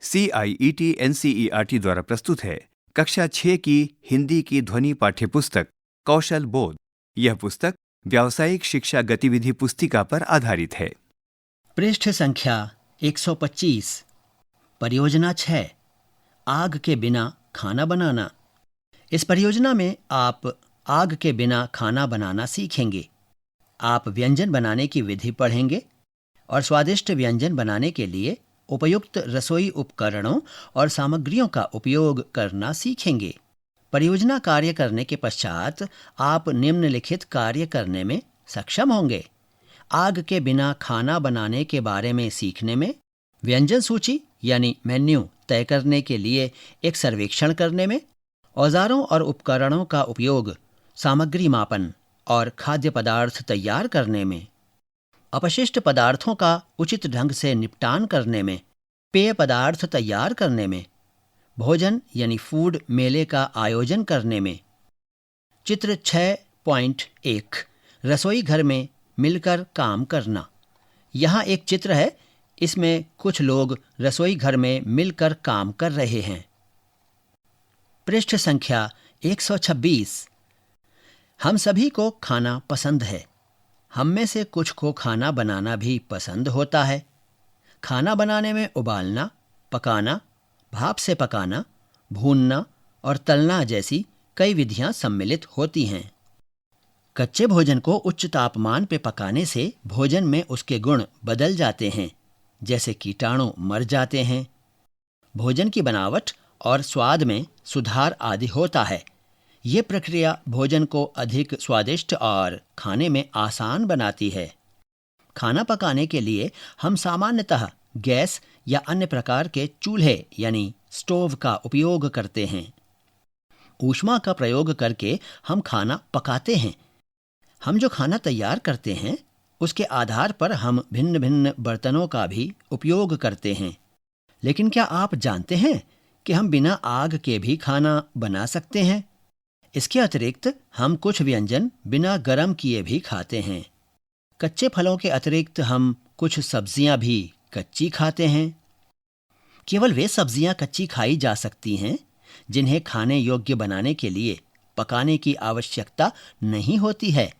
CIET NCERT द्वारा प्रस्तुत है कक्षा 6 की हिंदी की ध्वनि पाठ्यपुस्तक कौशल बोध। यह पुस्तक व्यावसायिक शिक्षा गतिविधि पुस्तिका पर आधारित है। पृष्ठ संख्या 125। परियोजना 6, आग के बिना खाना बनाना। इस परियोजना में आप आग के बिना खाना बनाना सीखेंगे। आप व्यंजन बनाने की विधि पढ़ेंगे और स्वादिष्ट व्यंजन बनाने के लिए उपयुक्त रसोई उपकरणों और सामग्रियों का उपयोग करना सीखेंगे। परियोजना कार्य करने के पश्चात आप निम्नलिखित कार्य करने में सक्षम होंगे: आग के बिना खाना बनाने के बारे में सीखने में, व्यंजन सूची यानी मेन्यू तय करने के लिए एक सर्वेक्षण करने में, औजारों और उपकरणों का उपयोग, सामग्री मापन और खाद्य पदार्थ तैयार करने में, अपशिष्ट पदार्थों का उचित ढंग से निपटान करने में, पेय पदार्थ तैयार करने में, भोजन यानी फूड मेले का आयोजन करने में। चित्र 6.1 रसोई घर में मिलकर काम करना। यहाँ एक चित्र है, इसमें कुछ लोग रसोई घर में मिलकर काम कर रहे हैं। पृष्ठ संख्या 126। हम सभी को खाना पसंद है। हम में से कुछ को खाना बनाना भी पसंद होता है। खाना बनाने में उबालना, पकाना, भाप से पकाना, भूनना और तलना जैसी कई विधियां सम्मिलित होती हैं। कच्चे भोजन को उच्च तापमान पर पकाने से भोजन में उसके गुण बदल जाते हैं, जैसे कीटाणु मर जाते हैं। भोजन की बनावट और स्वाद में सुधार आदि होता है। ये प्रक्रिया भोजन को अधिक स्वादिष्ट और खाने में आसान बनाती है। खाना पकाने के लिए हम सामान्यतः गैस या अन्य प्रकार के चूल्हे यानी स्टोव का उपयोग करते हैं। ऊष्मा का प्रयोग करके हम खाना पकाते हैं। हम जो खाना तैयार करते हैं उसके आधार पर हम भिन्न भिन्न बर्तनों का भी उपयोग करते हैं। लेकिन क्या आप जानते हैं कि हम बिना आग के भी खाना बना सकते हैं? इसके अतिरिक्त हम कुछ व्यंजन बिना गरम किए भी खाते हैं। कच्चे फलों के अतिरिक्त हम कुछ सब्जियां भी कच्ची खाते हैं। केवल वे सब्जियां कच्ची खाई जा सकती हैं जिन्हें खाने योग्य बनाने के लिए पकाने की आवश्यकता नहीं होती है।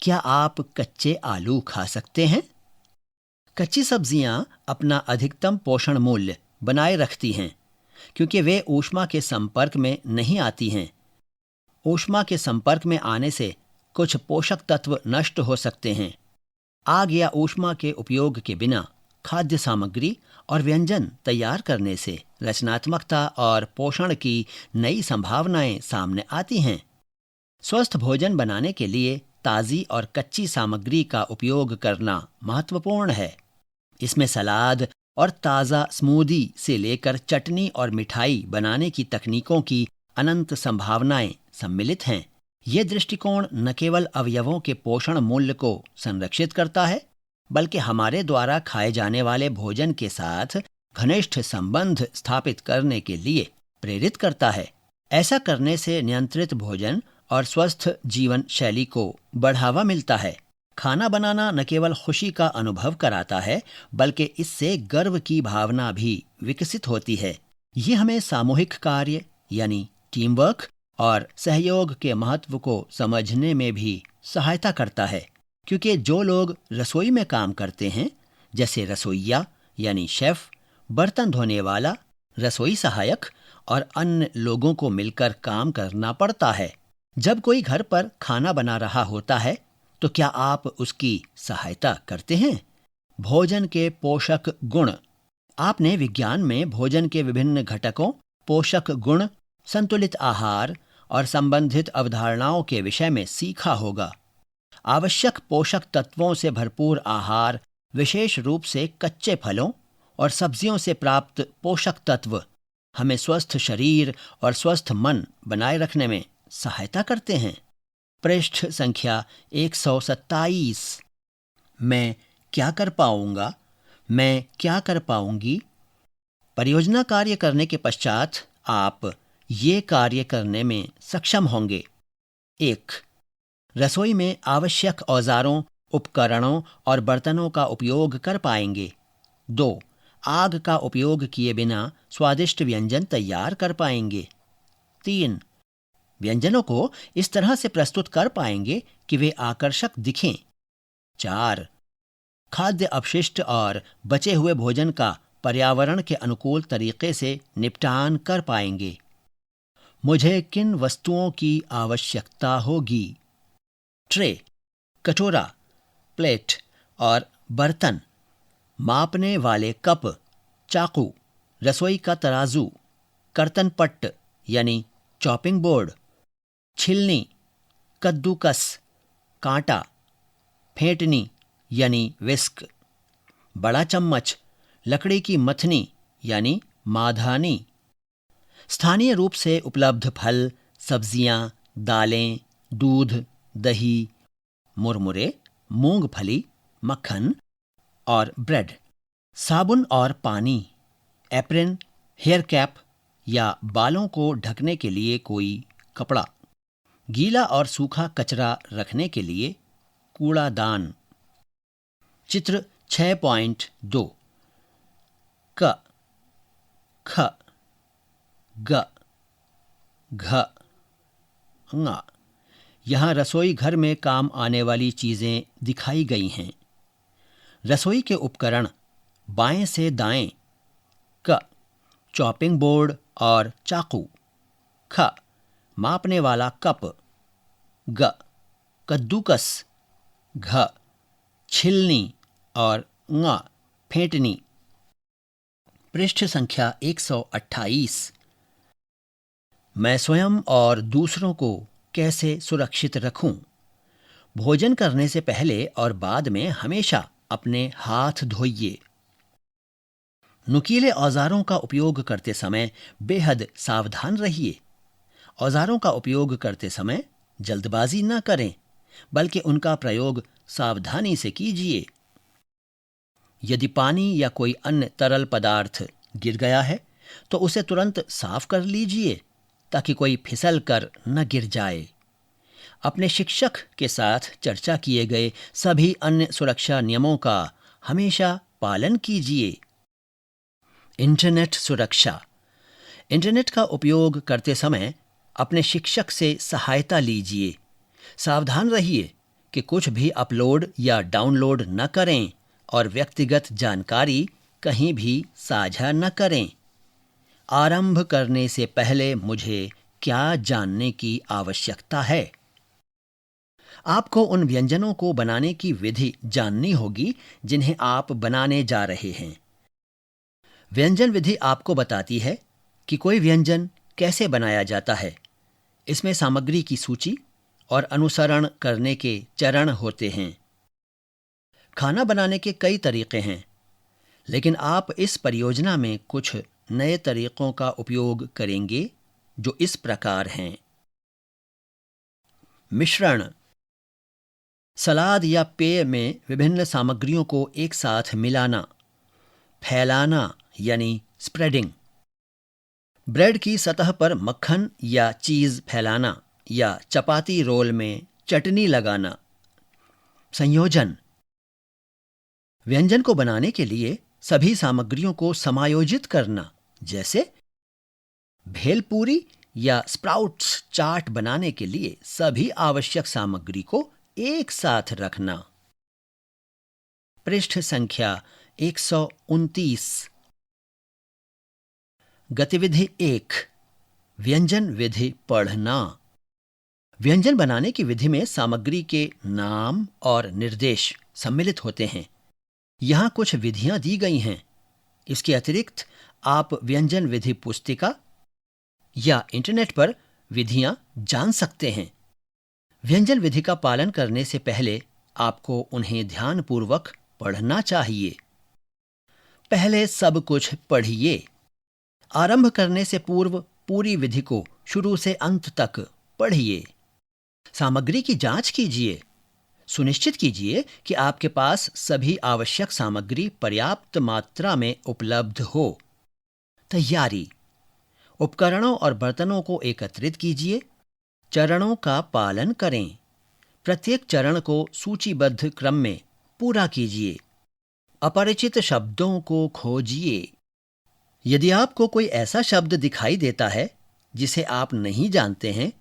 क्या आप कच्चे आलू खा सकते हैं? कच्ची सब्जियां अपना अधिकतम पोषण मूल्य बनाए रखती हैं क्योंकि वे ऊष्मा के संपर्क में नहीं आती हैं। ऊष्मा के संपर्क में आने से कुछ पोषक तत्व नष्ट हो सकते हैं। आग या ऊष्मा के उपयोग के बिना खाद्य सामग्री और व्यंजन तैयार करने से रचनात्मकता और पोषण की नई संभावनाएं सामने आती हैं। स्वस्थ भोजन बनाने के लिए ताज़ी और कच्ची सामग्री का उपयोग करना महत्वपूर्ण है। इसमें सलाद और ताज़ा स्मूदी से लेकर चटनी और मिठाई बनाने की तकनीकों की अनंत संभावनाएं सम्मिलित हैं। ये दृष्टिकोण न केवल अवयवों के पोषण मूल्य को संरक्षित करता है, बल्कि हमारे द्वारा खाए जाने वाले भोजन के साथ घनिष्ठ संबंध स्थापित करने के लिए प्रेरित करता है। ऐसा करने से नियंत्रित भोजन और स्वस्थ जीवन शैली को बढ़ावा मिलता है। खाना बनाना न केवल खुशी का अनुभव कराता है, बल्कि इससे गर्व की भावना भी विकसित होती है। ये हमें सामूहिक कार्य यानी टीम वर्क और सहयोग के महत्व को समझने में भी सहायता करता है, क्योंकि जो लोग रसोई में काम करते हैं, जैसे रसोइया यानी शेफ, बर्तन धोने वाला, रसोई सहायक और अन्य लोगों को मिलकर काम करना पड़ता है। जब कोई घर पर खाना बना रहा होता है तो क्या आप उसकी सहायता करते हैं? भोजन के पोषक गुण। आपने विज्ञान में भोजन के विभिन्न घटकों, पोषक गुण, संतुलित आहार और संबंधित अवधारणाओं के विषय में सीखा होगा। आवश्यक पोषक तत्वों से भरपूर आहार, विशेष रूप से कच्चे फलों और सब्जियों से प्राप्त पोषक तत्व, हमें स्वस्थ शरीर और स्वस्थ मन बनाए रखने में सहायता करते हैं। पृष्ठ संख्या 127। मैं क्या कर पाऊंगा? मैं क्या कर पाऊंगी? परियोजना कार्य करने के पश्चात आप ये कार्य करने में सक्षम होंगे: 1. रसोई में आवश्यक औजारों, उपकरणों और बर्तनों का उपयोग कर पाएंगे। 2. आग का उपयोग किए बिना स्वादिष्ट व्यंजन तैयार कर पाएंगे। 3. व्यंजनों को इस तरह से प्रस्तुत कर पाएंगे कि वे आकर्षक दिखें। 4. खाद्य अपशिष्ट और बचे हुए भोजन का पर्यावरण के अनुकूल तरीके से निपटान कर पाएंगे। मुझे किन वस्तुओं की आवश्यकता होगी? ट्रे, कटोरा, प्लेट और बर्तन, मापने वाले कप, चाकू, रसोई का तराजू, कर्तन पट्ट यानी चॉपिंग बोर्ड, छिलनी, कद्दूकस, कांटा, फेंटनी यानी विस्क, बड़ा चम्मच, लकड़ी की मथनी यानी माधानी, स्थानीय रूप से उपलब्ध फल, सब्जियां, दालें, दूध, दही, मुरमुरे, मूंगफली, मक्खन और ब्रेड, साबुन और पानी, एप्रन, हेयर कैप या बालों को ढकने के लिए कोई कपड़ा, गीला और सूखा कचरा रखने के लिए कूड़ादान। चित्र 6.2 क, ख, ग, घ, ङ। यहाँ रसोई घर में काम आने वाली चीजें दिखाई गई हैं। रसोई के उपकरण बाएं से दाएं। क, चॉपिंग बोर्ड और चाकू। ख, मापने वाला कप। ग, कद्दूकस। घ, छिलनी और ङ, फेंटनी। पृष्ठ संख्या 128। मैं स्वयं और दूसरों को कैसे सुरक्षित रखूं? भोजन करने से पहले और बाद में हमेशा अपने हाथ धोइए। नुकीले औजारों का उपयोग करते समय बेहद सावधान रहिए। औजारों का उपयोग करते समय जल्दबाजी न करें, बल्कि उनका प्रयोग सावधानी से कीजिए। यदि पानी या कोई अन्य तरल पदार्थ गिर गया है तो उसे तुरंत साफ कर लीजिए ताकि कोई फिसल कर न गिर जाए। अपने शिक्षक के साथ चर्चा किए गए सभी अन्य सुरक्षा नियमों का हमेशा पालन कीजिए। इंटरनेट सुरक्षा। इंटरनेट का उपयोग करते समय अपने शिक्षक से सहायता लीजिए। सावधान रहिए कि कुछ भी अपलोड या डाउनलोड न करें और व्यक्तिगत जानकारी कहीं भी साझा न करें। आरंभ करने से पहले मुझे क्या जानने की आवश्यकता है? आपको उन व्यंजनों को बनाने की विधि जाननी होगी जिन्हें आप बनाने जा रहे हैं। व्यंजन विधि आपको बताती है कि कोई व्यंजन कैसे बनाया जाता है। इसमें सामग्री की सूची और अनुसरण करने के चरण होते हैं। खाना बनाने के कई तरीके हैं, लेकिन आप इस परियोजना में कुछ नए तरीकों का उपयोग करेंगे जो इस प्रकार हैं। मिश्रण। सलाद या पेय में विभिन्न सामग्रियों को एक साथ मिलाना। फैलाना यानी स्प्रेडिंग। ब्रेड की सतह पर मक्खन या चीज फैलाना या चपाती रोल में चटनी लगाना। संयोजन। व्यंजन को बनाने के लिए सभी सामग्रियों को समायोजित करना, जैसे भेलपूरी या स्प्राउट्स चाट बनाने के लिए सभी आवश्यक सामग्री को एक साथ रखना। पृष्ठ संख्या 129। गतिविधि 1। व्यंजन विधि पढ़ना। व्यंजन बनाने की विधि में सामग्री के नाम और निर्देश सम्मिलित होते हैं। यहाँ कुछ विधियां दी गई हैं। इसके अतिरिक्त आप व्यंजन विधि पुस्तिका या इंटरनेट पर विधियां जान सकते हैं। व्यंजन विधि का पालन करने से पहले आपको उन्हें ध्यानपूर्वक पढ़ना चाहिए। पहले सब कुछ पढ़िए। आरंभ करने से पूर्व पूरी विधि को शुरू से अंत तक पढ़िए। सामग्री की जांच कीजिए। सुनिश्चित कीजिए कि आपके पास सभी आवश्यक सामग्री पर्याप्त मात्रा में उपलब्ध हो। तैयारी। उपकरणों और बर्तनों को एकत्रित कीजिए। चरणों का पालन करें। प्रत्येक चरण को सूचीबद्ध क्रम में पूरा कीजिए। अपरिचित शब्दों को खोजिए। यदि आपको कोई ऐसा शब्द दिखाई देता है जिसे आप नहीं जानते हैं,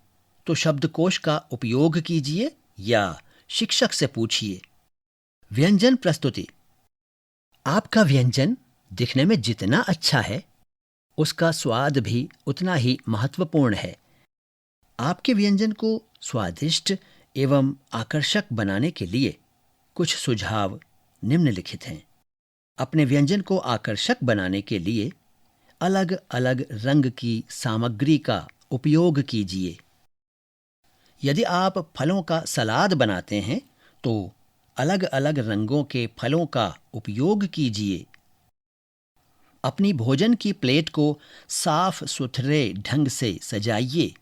तो शब्दकोश का उपयोग कीजिए या शिक्षक से पूछिए। व्यंजन प्रस्तुति। आपका व्यंजन दिखने में जितना अच्छा है, उसका स्वाद भी उतना ही महत्वपूर्ण है। आपके व्यंजन को स्वादिष्ट एवं आकर्षक बनाने के लिए कुछ सुझाव निम्नलिखित हैं। अपने व्यंजन को आकर्षक बनाने के लिए अलग अलग रंग की सामग्री का उपयोग कीजिए। यदि आप फलों का सलाद बनाते हैं तो अलग अलग रंगों के फलों का उपयोग कीजिए। अपनी भोजन की प्लेट को साफ सुथरे ढंग से सजाइए।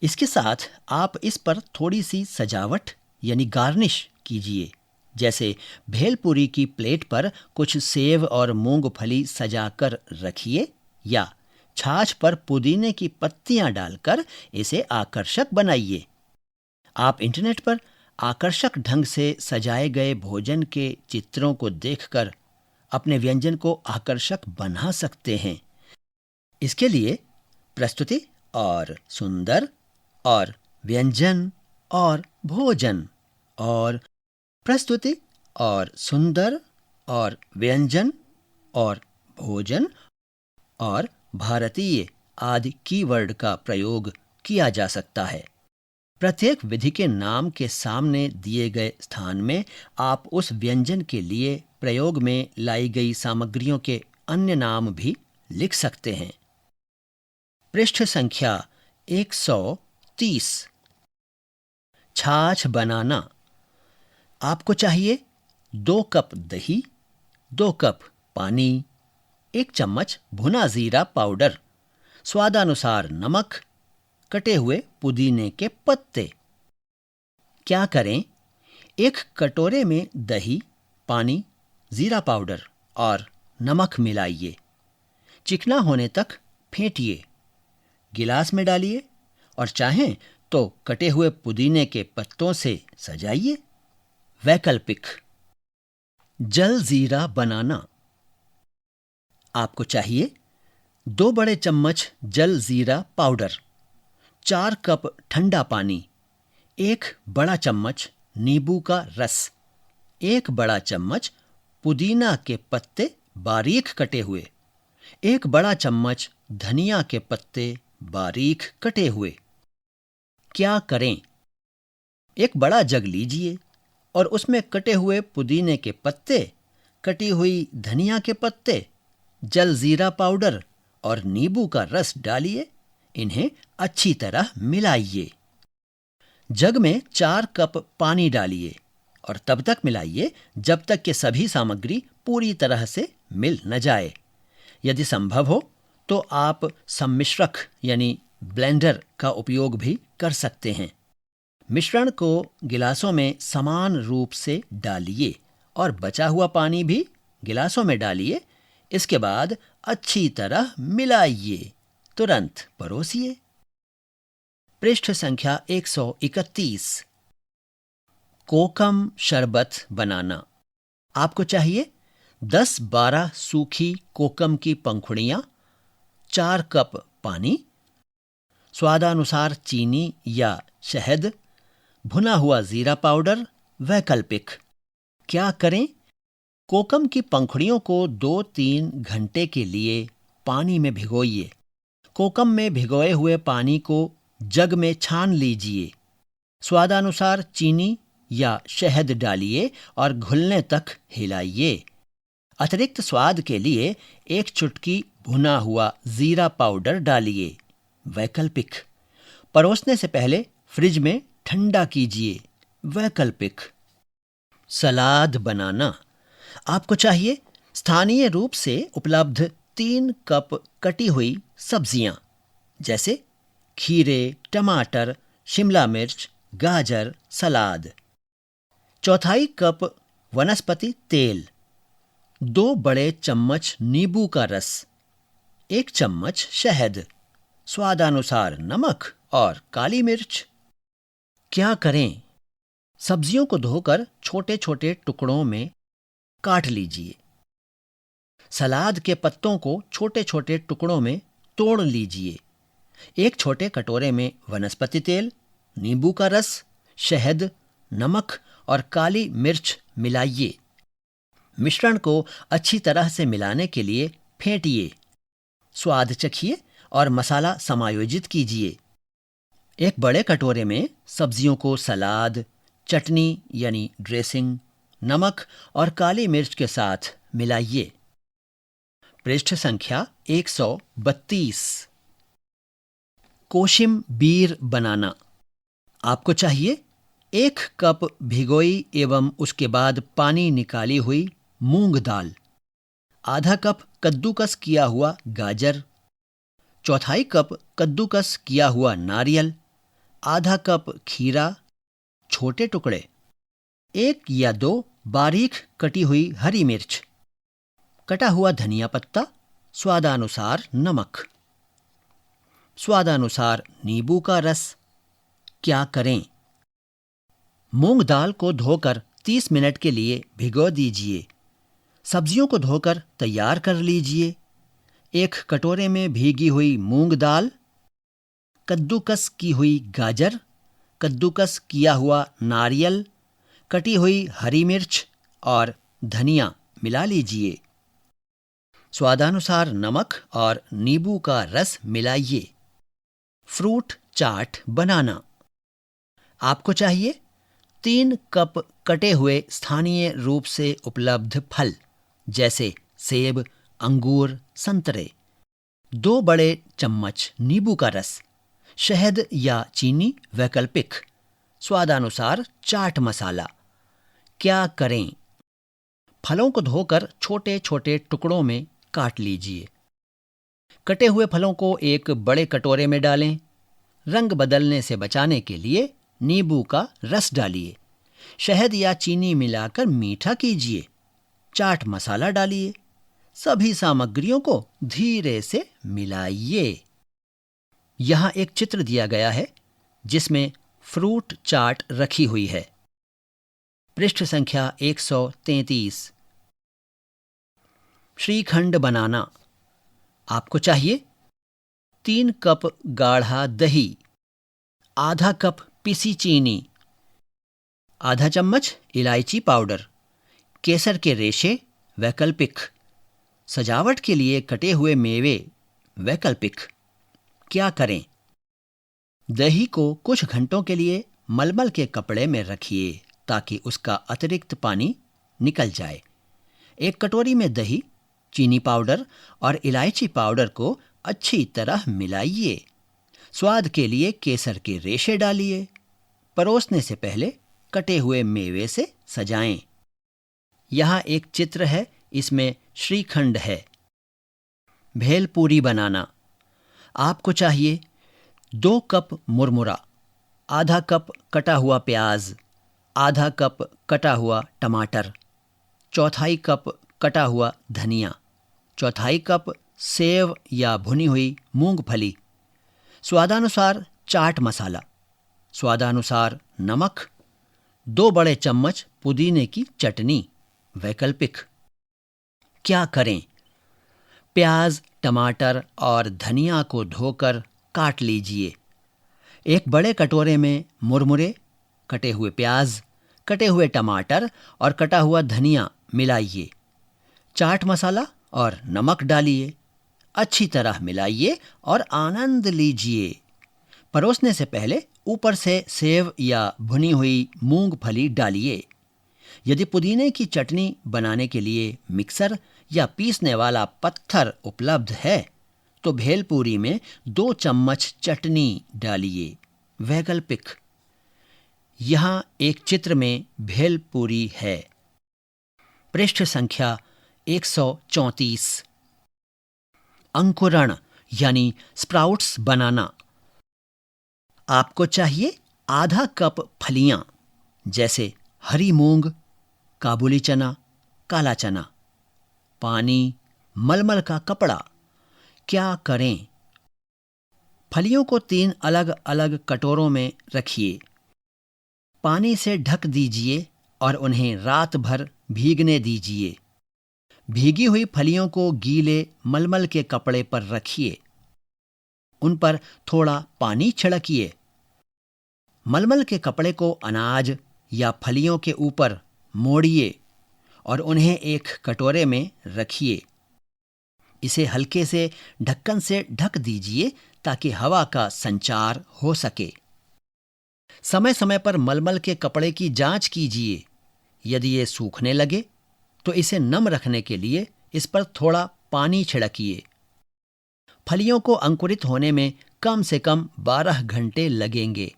इसके साथ आप इस पर थोड़ी सी सजावट यानी गार्निश कीजिए। जैसे भेलपुरी की प्लेट पर कुछ सेव और मूंगफली सजाकर रखिए या छाछ पर पुदीने की पत्तियां डालकर इसे आकर्षक बनाइए। आप इंटरनेट पर आकर्षक ढंग से सजाए गए भोजन के चित्रों को देखकर अपने व्यंजन को आकर्षक बना सकते हैं। इसके लिए प्रस्तुति और सुंदर और व्यंजन और भोजन और प्रस्तुति और सुंदर और व्यंजन और भोजन और भारतीय आदि कीवर्ड का प्रयोग किया जा सकता है। प्रत्येक विधि के नाम के सामने दिए गए स्थान में आप उस व्यंजन के लिए प्रयोग में लाई गई सामग्रियों के अन्य नाम भी लिख सकते हैं। पृष्ठ संख्या 130। छाछ बनाना। आपको चाहिए 2 कप दही, 2 कप पानी, 1 चम्मच भुना जीरा पाउडर, स्वादानुसार नमक, कटे हुए पुदीने के पत्ते। क्या करें? 1 कटोरे में दही, पानी, जीरा पाउडर और नमक मिलाइए। चिकना होने तक फेंटिए। गिलास में डालिए और चाहें तो कटे हुए पुदीने के पत्तों से सजाइए। वैकल्पिक। जल जीरा बनाना। आपको चाहिए 2 बड़े चम्मच जल जीरा पाउडर, 4 कप ठंडा पानी, 1 बड़ा चम्मच नींबू का रस, 1 बड़ा चम्मच पुदीना के पत्ते बारीक कटे हुए, 1 बड़ा चम्मच धनिया के पत्ते बारीक कटे हुए। क्या करें? एक बड़ा जग लीजिए और उसमें कटे हुए पुदीने के पत्ते, कटी हुई धनिया के पत्ते, जल जीरा पाउडर और नींबू का रस डालिए। इन्हें अच्छी तरह मिलाइए। जग में 4 कप पानी डालिए और तब तक मिलाइए जब तक कि सभी सामग्री पूरी तरह से मिल न जाए। यदि संभव हो तो आप सम्मिश्रक यानी ब्लेंडर का उपयोग भी कर सकते हैं। मिश्रण को गिलासों में समान रूप से डालिए और बचा हुआ पानी भी गिलासों में डालिए। इसके बाद अच्छी तरह मिलाइए। तुरंत परोसिए। पृष्ठ संख्या 131। कोकम शरबत बनाना। आपको चाहिए 10-12 सूखी कोकम की पंखुड़ियां, 4 कप पानी, स्वादानुसार चीनी या शहद, भुना हुआ जीरा पाउडर। वैकल्पिक। क्या करें? कोकम की पंखुड़ियों को 2-3 घंटे के लिए पानी में भिगोइए। कोकम में भिगोए हुए पानी को जग में छान लीजिए। स्वादानुसार चीनी या शहद डालिए और घुलने तक हिलाइए। अतिरिक्त स्वाद के लिए 1 चुटकी भुना हुआ जीरा पाउडर डालिए। वैकल्पिक। परोसने से पहले फ्रिज में ठंडा कीजिए। वैकल्पिक। सलाद बनाना। आपको चाहिए स्थानीय रूप से उपलब्ध 3 कप कटी हुई सब्जियां, जैसे खीरे, टमाटर, शिमला मिर्च, गाजर, सलाद। 1/4 कप वनस्पति तेल, 2 बड़े चम्मच नींबू का रस, 1 चम्मच शहद, स्वादानुसार नमक और काली मिर्च। क्या करें? सब्जियों को धोकर छोटे छोटे टुकड़ों में काट लीजिए। सलाद के पत्तों को छोटे छोटे टुकड़ों में तोड़ लीजिए। एक छोटे कटोरे में वनस्पति तेल, नींबू का रस, शहद, नमक और काली मिर्च मिलाइए। मिश्रण को अच्छी तरह से मिलाने के लिए फेंटिए। स्वाद चखिए और मसाला समायोजित कीजिए। एक बड़े कटोरे में सब्जियों को सलाद, चटनी यानी ड्रेसिंग, नमक और काली मिर्च के साथ मिलाइए। पृष्ठ संख्या 132। कोशिम्बीर बनाना। आपको चाहिए 1 कप भिगोई एवं उसके बाद पानी निकाली हुई मूंग दाल, आधा कप कद्दूकस किया हुआ गाजर, चौथाई कप कद्दूकस किया हुआ नारियल, आधा कप खीरा छोटे टुकड़े, 1 या 2 बारीक कटी हुई हरी मिर्च, कटा हुआ धनिया पत्ता, स्वादानुसार नमक, स्वादानुसार नींबू का रस। क्या करें? मूंग दाल को धोकर 30 मिनट के लिए भिगो दीजिए। सब्जियों को धोकर तैयार कर लीजिए। एक कटोरे में भीगी हुई मूंग दाल, कद्दूकस की हुई गाजर, कद्दूकस किया हुआ नारियल, कटी हुई हरी मिर्च और धनिया मिला लीजिए। स्वादानुसार नमक और नींबू का रस मिलाइए। फ्रूट चाट बनाना। आपको चाहिए 3 कप कटे हुए स्थानीय रूप से उपलब्ध फल जैसे सेब, अंगूर, संतरे, 2 बड़े चम्मच नींबू का रस, शहद या चीनी वैकल्पिक, स्वादानुसार चाट मसाला। क्या करें? फलों को धोकर छोटे छोटे टुकड़ों में काट लीजिए। कटे हुए फलों को एक बड़े कटोरे में डालें। रंग बदलने से बचाने के लिए नींबू का रस डालिए। शहद या चीनी मिलाकर मीठा कीजिए। चाट मसाला डालिए। सभी सामग्रियों को धीरे से मिलाइए। यहाँ एक चित्र दिया गया है जिसमें फ्रूट चाट रखी हुई है। पृष्ठ संख्या 133। श्रीखंड बनाना। आपको चाहिए 3 कप गाढ़ा दही, आधा कप पिसी चीनी, आधा चम्मच इलायची पाउडर, केसर के रेशे वैकल्पिक, सजावट के लिए कटे हुए मेवे वैकल्पिक। क्या करें? दही को कुछ घंटों के लिए मलमल के कपड़े में रखिए ताकि उसका अतिरिक्त पानी निकल जाए। एक कटोरी में दही, चीनी पाउडर और इलायची पाउडर को अच्छी तरह मिलाइए। स्वाद के लिए केसर के रेशे डालिए। परोसने से पहले कटे हुए मेवे से सजाएं। यहाँ एक चित्र है, इसमें श्रीखंड है। भेलपूरी बनाना। आपको चाहिए 2 कप मुरमुरा, आधा कप कटा हुआ प्याज, आधा कप कटा हुआ टमाटर, चौथाई कप कटा हुआ धनिया, चौथाई कप सेव या भुनी हुई मूंगफली, स्वादानुसार चाट मसाला, स्वादानुसार नमक, 2 बड़े चम्मच पुदीने की चटनी वैकल्पिक। क्या करें? प्याज, टमाटर और धनिया को धोकर काट लीजिए। एक बड़े कटोरे में मुरमुरे, कटे हुए प्याज, कटे हुए टमाटर और कटा हुआ धनिया मिलाइए। चाट मसाला और नमक डालिए। अच्छी तरह मिलाइए और आनंद लीजिए। परोसने से पहले ऊपर से सेव या भुनी हुई मूंगफली डालिए। यदि पुदीने की चटनी बनाने के लिए मिक्सर या पीसने वाला पत्थर उपलब्ध है तो भेलपूरी में 2 चम्मच चटनी डालिए वैकल्पिक। यहाँ एक चित्र में भेलपूरी है। पृष्ठ संख्या 134। अंकुरण यानी स्प्राउट्स बनाना। आपको चाहिए आधा कप फलियां जैसे हरी मूंग, काबुली चना, काला चना, पानी, मलमल का कपड़ा। क्या करें? फलियों को 3 अलग अलग कटोरों में रखिए। पानी से ढक दीजिए और उन्हें रात भर भीगने दीजिए। भीगी हुई फलियों को गीले मलमल के कपड़े पर रखिए। उन पर थोड़ा पानी छिड़किए। मलमल के कपड़े को अनाज या फलियों के ऊपर मोड़िए और उन्हें एक कटोरे में रखिए। इसे हल्के से ढक्कन से ढक दीजिए ताकि हवा का संचार हो सके। समय समय पर मलमल के कपड़े की जांच कीजिए। यदि ये सूखने लगे तो इसे नम रखने के लिए इस पर थोड़ा पानी छिड़किए। फलियों को अंकुरित होने में कम से कम 12 घंटे लगेंगे।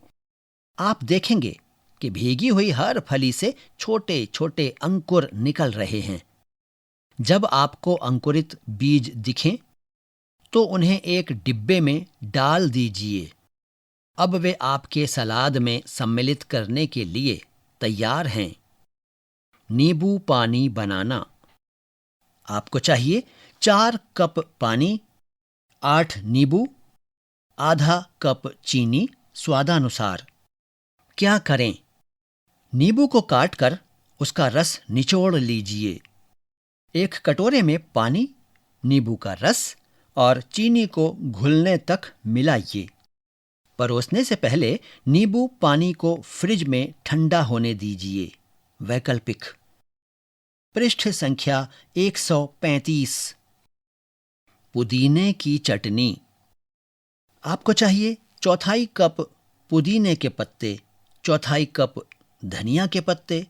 आप देखेंगे कि भीगी हुई हर फली से छोटे छोटे अंकुर निकल रहे हैं। जब आपको अंकुरित बीज दिखें तो उन्हें एक डिब्बे में डाल दीजिए। अब वे आपके सलाद में सम्मिलित करने के लिए तैयार हैं। नींबू पानी बनाना। आपको चाहिए 4 कप पानी, 8 नींबू, आधा कप चीनी स्वादानुसार। क्या करें? नींबू को काटकर उसका रस निचोड़ लीजिए। एक कटोरे में पानी, नींबू का रस और चीनी को घुलने तक मिलाइए। परोसने से पहले नींबू पानी को फ्रिज में ठंडा होने दीजिए। वैकल्पिक। पृष्ठ संख्या 135। पुदीने की चटनी। आपको चाहिए 1/4 कप पुदीने के पत्ते, 1/4 कप धनिया के पत्ते,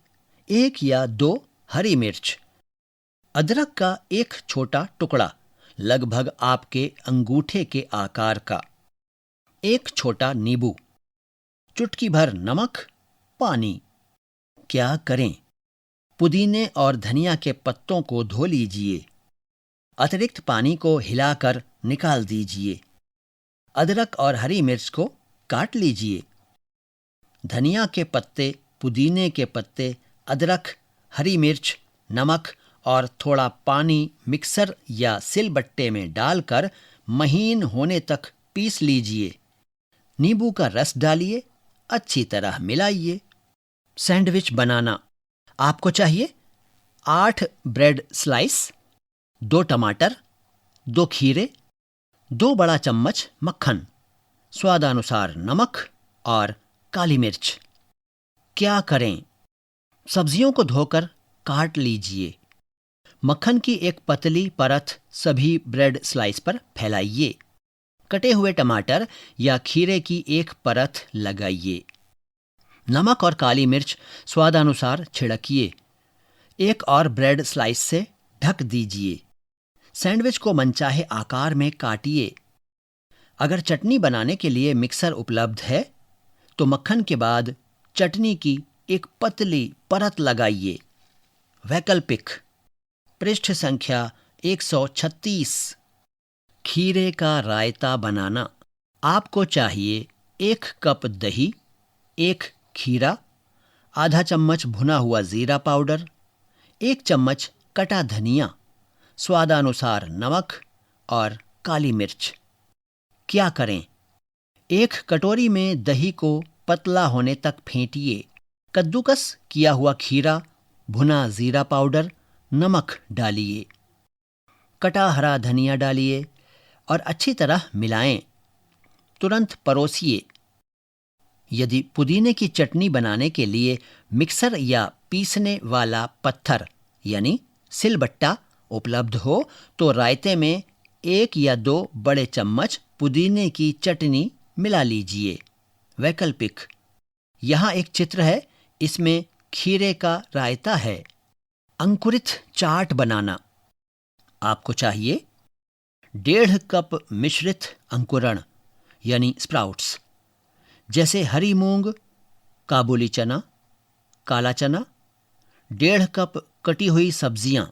1 या 2 हरी मिर्च, अदरक का एक छोटा टुकड़ा लगभग आपके अंगूठे के आकार का, 1 छोटा नींबू, चुटकी भर नमक, पानी। क्या करें? पुदीने और धनिया के पत्तों को धो लीजिए। अतिरिक्त पानी को हिलाकर निकाल दीजिए। अदरक और हरी मिर्च को काट लीजिए। धनिया के पत्ते, पुदीने के पत्ते, अदरक, हरी मिर्च, नमक और थोड़ा पानी मिक्सर या सिलबट्टे में डालकर महीन होने तक पीस लीजिए। नींबू का रस डालिए, अच्छी तरह मिलाइए। सैंडविच बनाना। आपको चाहिए 8 ब्रेड स्लाइस, 2 टमाटर, 2 खीरे, 2 बड़ा चम्मच मक्खन, स्वादानुसार नमक और काली मिर्च। क्या करें? सब्जियों को धोकर काट लीजिए। मक्खन की एक पतली परत सभी ब्रेड स्लाइस पर फैलाइए। कटे हुए टमाटर या खीरे की एक परत लगाइए। नमक और काली मिर्च स्वादानुसार छिड़किए। एक और ब्रेड स्लाइस से ढक दीजिए। सैंडविच को मनचाहे आकार में काटिए। अगर चटनी बनाने के लिए मिक्सर उपलब्ध है तो मक्खन के बाद चटनी की एक पतली परत लगाइए। वैकल्पिक। पृष्ठ संख्या 136। खीरे का रायता बनाना। आपको चाहिए 1 कप दही, 1 खीरा, आधा चम्मच भुना हुआ जीरा पाउडर, 1 चम्मच कटा धनिया, स्वादानुसार नमक और काली मिर्च। क्या करें? 1 कटोरी में दही को पतला होने तक फेंटिए। कद्दूकस किया हुआ खीरा, भुना जीरा पाउडर, नमक डालिए। कटा हरा धनिया डालिए और अच्छी तरह मिलाएं। तुरंत परोसिए। यदि पुदीने की चटनी बनाने के लिए मिक्सर या पीसने वाला पत्थर यानी सिलबट्टा उपलब्ध हो तो रायते में 1 या 2 बड़े चम्मच पुदीने की चटनी मिला लीजिए। वैकल्पिक। यहाँ एक चित्र है, इसमें खीरे का रायता है। अंकुरित चाट बनाना। आपको चाहिए 1.5 कप मिश्रित अंकुरण यानी स्प्राउट्स, जैसे हरी मूंग, काबुली चना, काला चना, 1.5 कप कटी हुई सब्जियां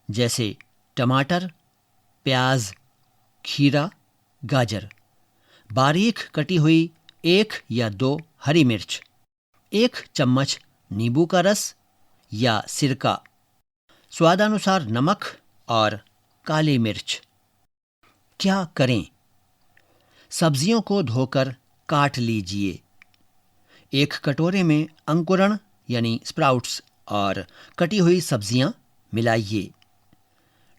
जैसे टमाटर, प्याज, खीरा, गाजर, बारीक कटी हुई 1 या 2 हरी मिर्च, 1 चम्मच नींबू का रस या सिरका, स्वादानुसार नमक और काली मिर्च। क्या करें? सब्जियों को धोकर काट लीजिए। 1 कटोरे में अंकुरण यानी स्प्राउट्स और कटी हुई सब्जियां मिलाइए।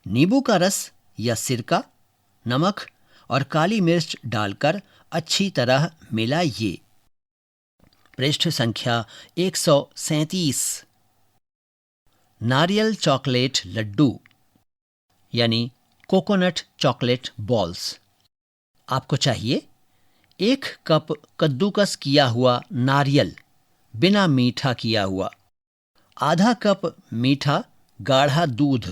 नींबू का रस या सिरका, नमक और काली मिर्च डालकर अच्छी तरह मिलाइए। पृष्ठ संख्या 137। नारियल चॉकलेट लड्डू यानी कोकोनट चॉकलेट बॉल्स। आपको चाहिए 1 कप कद्दूकस किया हुआ नारियल बिना मीठा किया हुआ, आधा कप मीठा गाढ़ा दूध,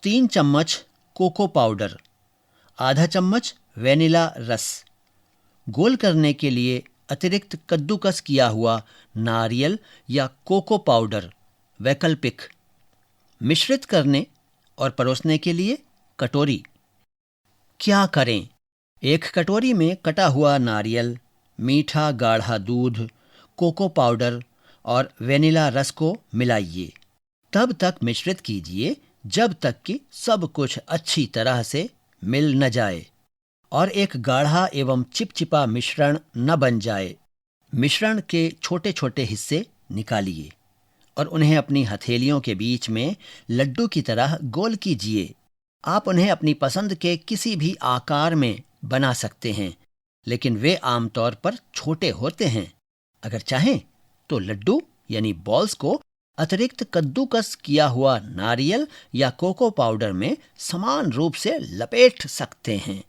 3 चम्मच कोको पाउडर, आधा चम्मच वेनिला रस। गोल करने के लिए अतिरिक्त कद्दूकस किया हुआ नारियल या कोको पाउडर वैकल्पिक। मिश्रित करने और परोसने के लिए कटोरी। क्या करें? 1 कटोरी में कटा हुआ नारियल, मीठा गाढ़ा दूध, कोको पाउडर और वेनिला रस को मिलाइए। तब तक मिश्रित कीजिए जब तक कि सब कुछ अच्छी तरह से मिल न जाए और एक गाढ़ा एवं चिपचिपा मिश्रण न बन जाए। मिश्रण के छोटे छोटे हिस्से निकालिए और उन्हें अपनी हथेलियों के बीच में लड्डू की तरह गोल कीजिए। आप उन्हें अपनी पसंद के किसी भी आकार में बना सकते हैं, लेकिन वे आमतौर पर छोटे होते हैं। अगर चाहें तो लड्डू यानी बॉल्स को अतिरिक्त कद्दूकस किया हुआ नारियल या कोको पाउडर में समान रूप से लपेट सकते हैं।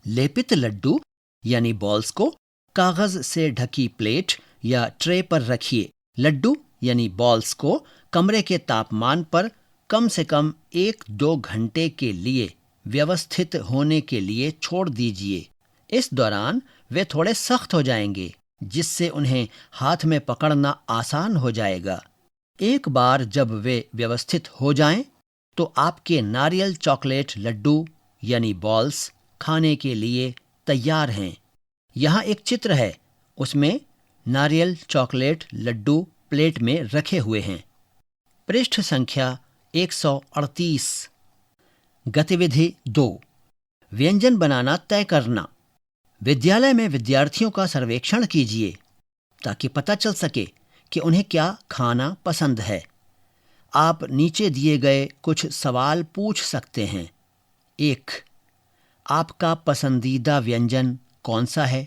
लेपित लड्डू यानी बॉल्स को कागज से ढकी प्लेट या ट्रे पर रखिए। लड्डू यानी बॉल्स को कमरे के तापमान पर कम से कम 1-2 घंटे के लिए व्यवस्थित होने के लिए छोड़ दीजिए। इस दौरान वे थोड़े सख्त हो जाएंगे, जिससे उन्हें हाथ में पकड़ना आसान हो जाएगा। एक बार जब वे व्यवस्थित हो जाएं, तो आपके नारियल चॉकलेट लड्डू यानी बॉल्स खाने के लिए तैयार हैं। यहाँ एक चित्र है, उसमें नारियल चॉकलेट लड्डू प्लेट में रखे हुए हैं। पृष्ठ संख्या 138। गतिविधि 2। व्यंजन बनाना तय करना। विद्यालय में विद्यार्थियों का सर्वेक्षण कीजिए ताकि पता चल सके कि उन्हें क्या खाना पसंद है। आप नीचे दिए गए कुछ सवाल पूछ सकते हैं। 1. आपका पसंदीदा व्यंजन कौन सा है?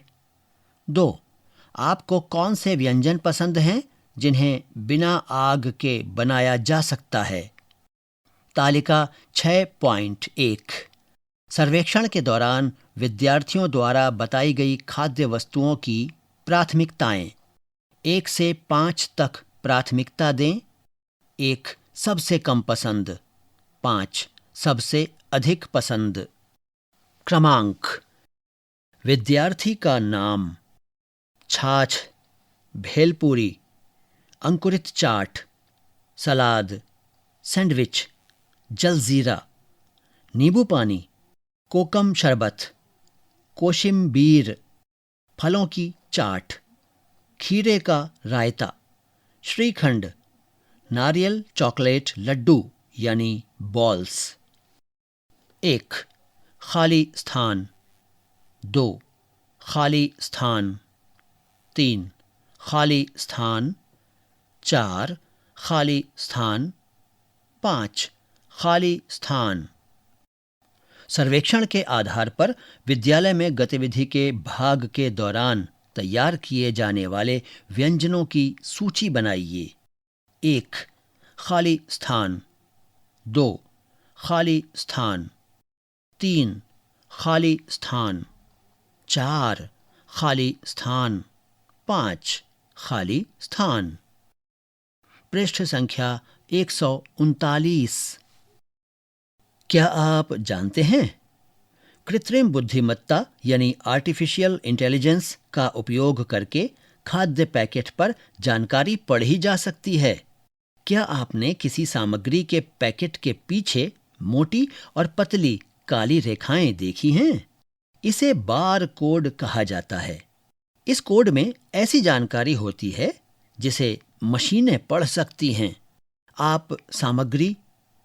2. आपको कौन से व्यंजन पसंद हैं जिन्हें बिना आग के बनाया जा सकता है? तालिका 6.1। सर्वेक्षण के दौरान विद्यार्थियों द्वारा बताई गई खाद्य वस्तुओं की प्राथमिकताएं। 1 से 5 तक प्राथमिकता दें। 1 सबसे कम पसंद, 5 सबसे अधिक पसंद। क्रमांक: विद्यार्थी का नाम, छाछ, भेलपूरी, अंकुरित चाट, सलाद, सैंडविच, जलजीरा, नींबू पानी, कोकम शरबत, कोशिम्बीर, फलों की चाट, खीरे का रायता, श्रीखंड, नारियल चॉकलेट लड्डू यानी बॉल्स। 1 खाली स्थान, 2 खाली स्थान, 3 खाली स्थान, 4 खाली स्थान, 5 खाली स्थान। सर्वेक्षण के आधार पर विद्यालय में गतिविधि के भाग के दौरान तैयार किए जाने वाले व्यंजनों की सूची बनाइए। 1 खाली स्थान, 2 खाली स्थान, 3 खाली स्थान, 4 खाली स्थान, 5 खाली स्थान। पृष्ठ संख्या 139। क्या आप जानते हैं कृत्रिम बुद्धिमत्ता यानी आर्टिफिशियल इंटेलिजेंस का उपयोग करके खाद्य पैकेट पर जानकारी पढ़ी जा सकती है? क्या आपने किसी सामग्री के पैकेट के पीछे मोटी और पतली काली रेखाएं देखी हैं? इसे बार कोड कहा जाता है। इस कोड में ऐसी जानकारी होती है जिसे मशीनें पढ़ सकती हैं। आप सामग्री,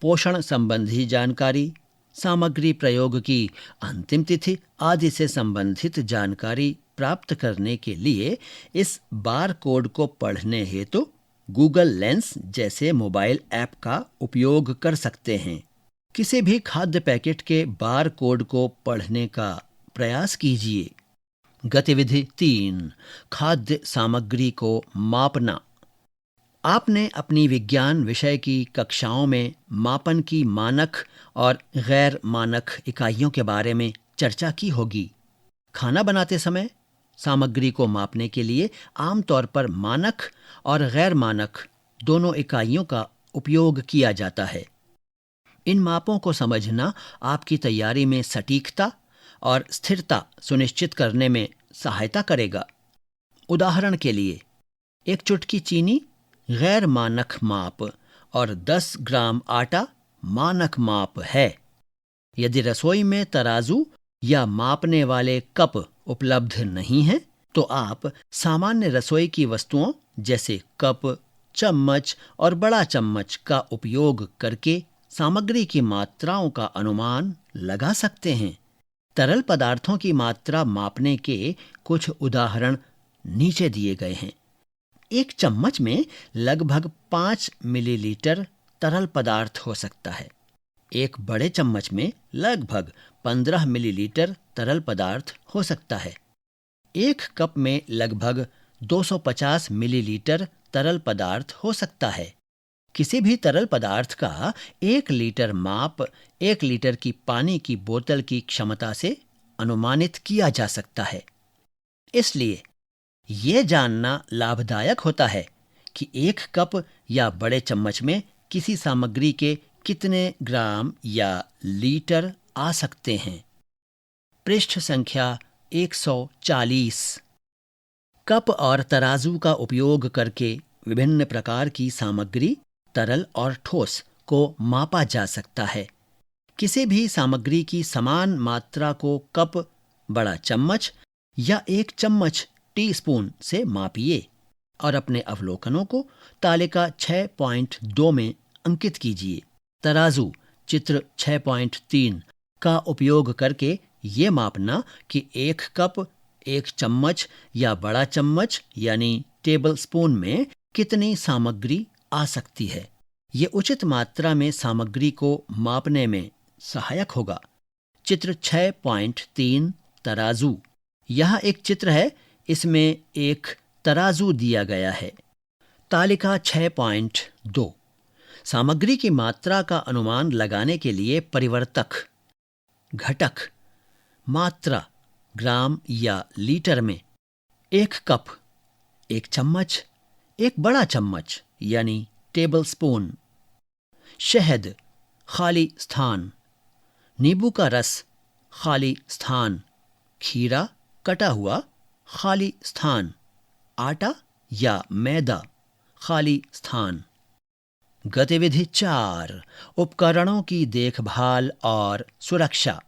पोषण संबंधी जानकारी, सामग्री प्रयोग की अंतिम तिथि आदि से संबंधित जानकारी प्राप्त करने के लिए इस बार कोड को पढ़ने हेतु गूगल लेंस जैसे मोबाइल ऐप का उपयोग कर सकते हैं। किसी भी खाद्य पैकेट के बार कोड को पढ़ने का प्रयास कीजिए। गतिविधि 3, खाद्य सामग्री को मापना। आपने अपनी विज्ञान विषय की कक्षाओं में मापन की मानक और गैर मानक इकाइयों के बारे में चर्चा की होगी। खाना बनाते समय सामग्री को मापने के लिए आमतौर पर मानक और गैर मानक दोनों इकाइयों का उपयोग किया जाता है। इन मापों को समझना आपकी तैयारी में सटीकता और स्थिरता सुनिश्चित करने में सहायता करेगा। उदाहरण के लिए, एक चुटकी चीनी गैर मानक माप और 10 ग्राम आटा मानक माप है। यदि रसोई में तराजू या मापने वाले कप उपलब्ध नहीं हैं, तो आप सामान्य रसोई की वस्तुओं जैसे कप, चम्मच और बड़ा चम्मच का उपयोग करके सामग्री की मात्राओं का अनुमान लगा सकते हैं। तरल पदार्थों की मात्रा मापने के कुछ उदाहरण नीचे दिए गए हैं। एक चम्मच में लगभग 5 मिलीलीटर तरल पदार्थ हो सकता है। एक बड़े चम्मच में लगभग 15 मिलीलीटर तरल पदार्थ हो सकता है। एक कप में लगभग 250 मिलीलीटर तरल पदार्थ हो सकता है। किसी भी तरल पदार्थ का 1 लीटर माप 1 लीटर की पानी की बोतल की क्षमता से अनुमानित किया जा सकता है। इसलिए ये जानना लाभदायक होता है कि एक कप या बड़े चम्मच में किसी सामग्री के कितने ग्राम या लीटर आ सकते हैं। पृष्ठ संख्या 140। कप और तराजू का उपयोग करके विभिन्न प्रकार की सामग्री, तरल और ठोस को मापा जा सकता है। किसी भी सामग्री की समान मात्रा को कप, बड़ा चम्मच या एक चम्मच टीस्पून से मापिए और अपने अवलोकनों को तालिका 6.2 में अंकित कीजिए। तराजू चित्र 6.3 का उपयोग करके ये मापना कि एक कप, एक चम्मच या बड़ा चम्मच यानी टेबल स्पून में कितनी सामग्री आ सकती है। ये उचित मात्रा में सामग्री को मापने में सहायक होगा। चित्र 6.3 तराजू। यह एक चित्र है, इसमें एक तराजू दिया गया है। तालिका 6.2 सामग्री की मात्रा का अनुमान लगाने के लिए परिवर्तक, घटक, मात्रा ग्राम या लीटर में एक कप, एक चम्मच, एक बड़ा चम्मच यानी टेबल स्पून, शहद खाली स्थान, नींबू का रस खाली स्थान, खीरा कटा हुआ खाली स्थान, आटा या मैदा खाली स्थान। गतिविधि 4, उपकरणों की देखभाल और सुरक्षा।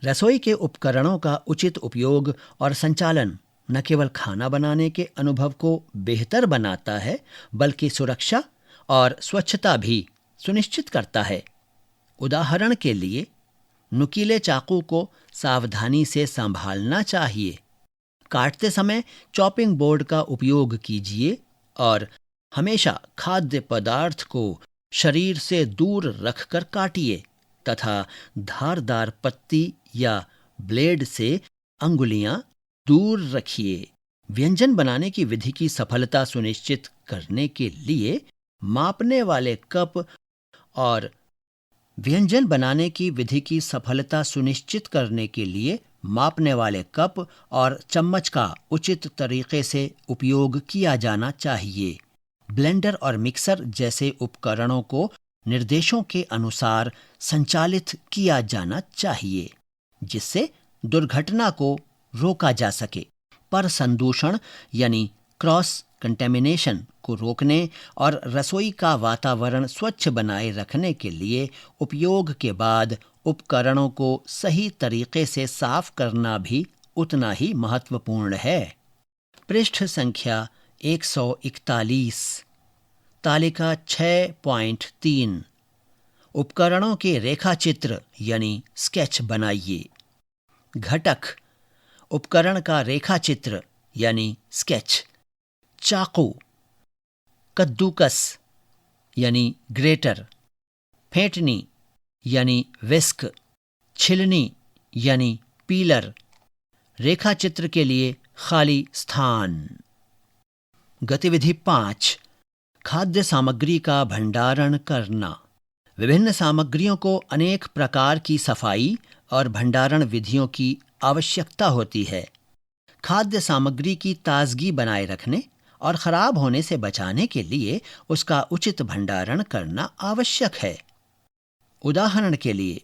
रसोई के उपकरणों का उचित उपयोग और संचालन न केवल खाना बनाने के अनुभव को बेहतर बनाता है, बल्कि सुरक्षा और स्वच्छता भी सुनिश्चित करता है। उदाहरण के लिए, नुकीले चाकू को सावधानी से संभालना चाहिए। काटते समय चॉपिंग बोर्ड का उपयोग कीजिए और हमेशा खाद्य पदार्थ को शरीर से दूर रखकर काटिए तथा धारदार पत्ती या ब्लेड से अंगुलियां दूर रखिए। व्यंजन बनाने की विधि की सफलता सुनिश्चित करने के लिए मापने वाले कप और व्यंजन बनाने की विधि की सफलता सुनिश्चित करने के लिए मापने वाले कप और चम्मच का उचित तरीके से उपयोग किया जाना चाहिए। ब्लेंडर और मिक्सर जैसे उपकरणों को निर्देशों के अनुसार संचालित किया जाना चाहिए, जिससे दुर्घटना को रोका जा सके। पर संदूषण यानी क्रॉस कंटेमिनेशन को रोकने और रसोई का वातावरण स्वच्छ बनाए रखने के लिए उपयोग के बाद उपकरणों को सही तरीके से साफ करना भी उतना ही महत्वपूर्ण है। पृष्ठ संख्या 141, तालिका 6.3 उपकरणों के रेखाचित्र यानी स्केच बनाइए। घटक उपकरण का रेखाचित्र यानी स्केच। चाकू कद्दूकस यानी ग्रेटर, फेंटनी यानी विस्क, छिलनी यानी पीलर, रेखा चित्र के लिए खाली स्थान। गतिविधि 5, खाद्य सामग्री का भंडारण करना। विभिन्न सामग्रियों को अनेक प्रकार की सफाई और भंडारण विधियों की आवश्यकता होती है। खाद्य सामग्री की ताजगी बनाए रखने और खराब होने से बचाने के लिए उसका उचित भंडारण करना आवश्यक है। उदाहरण के लिए,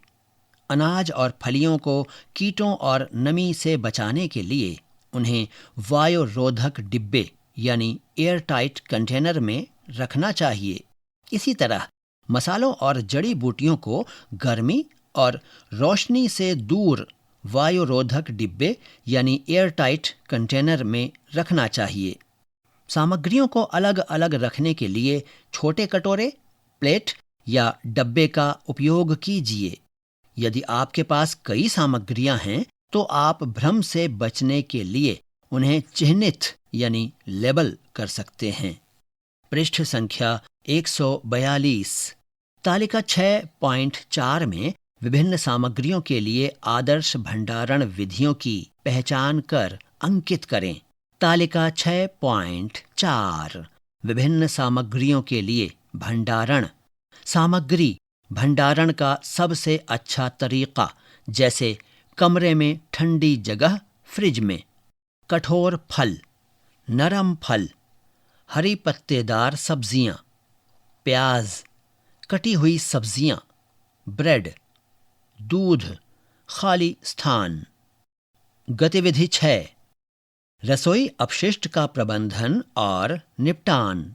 अनाज और फलियों को कीटों और नमी से बचाने के लिए उन्हें वायुरोधक डिब्बे यानी एयर टाइट कंटेनर में रखना चाहिए। इसी तरह मसालों और जड़ी बूटियों को गर्मी और रोशनी से दूर वायुरोधक डिब्बे यानी एयर टाइट कंटेनर में रखना चाहिए। सामग्रियों को अलग अलग रखने के लिए छोटे कटोरे, प्लेट या डब्बे का उपयोग कीजिए। यदि आपके पास कई सामग्रियां हैं तो आप भ्रम से बचने के लिए उन्हें चिह्नित यानी लेबल कर सकते हैं। पृष्ठ संख्या 142। तालिका 6.4 में विभिन्न सामग्रियों के लिए आदर्श भंडारण विधियों की पहचान कर अंकित करें। तालिका 6.4 विभिन्न सामग्रियों के लिए भंडारण। सामग्री भंडारण का सबसे अच्छा तरीका, जैसे कमरे में ठंडी जगह, फ्रिज में। कठोर फल, नरम फल, हरी पत्तेदार सब्जियां, प्याज, कटी हुई सब्जियां, ब्रेड, दूध, खाली स्थान। गतिविधि 6, रसोई अपशिष्ट का प्रबंधन और निपटान।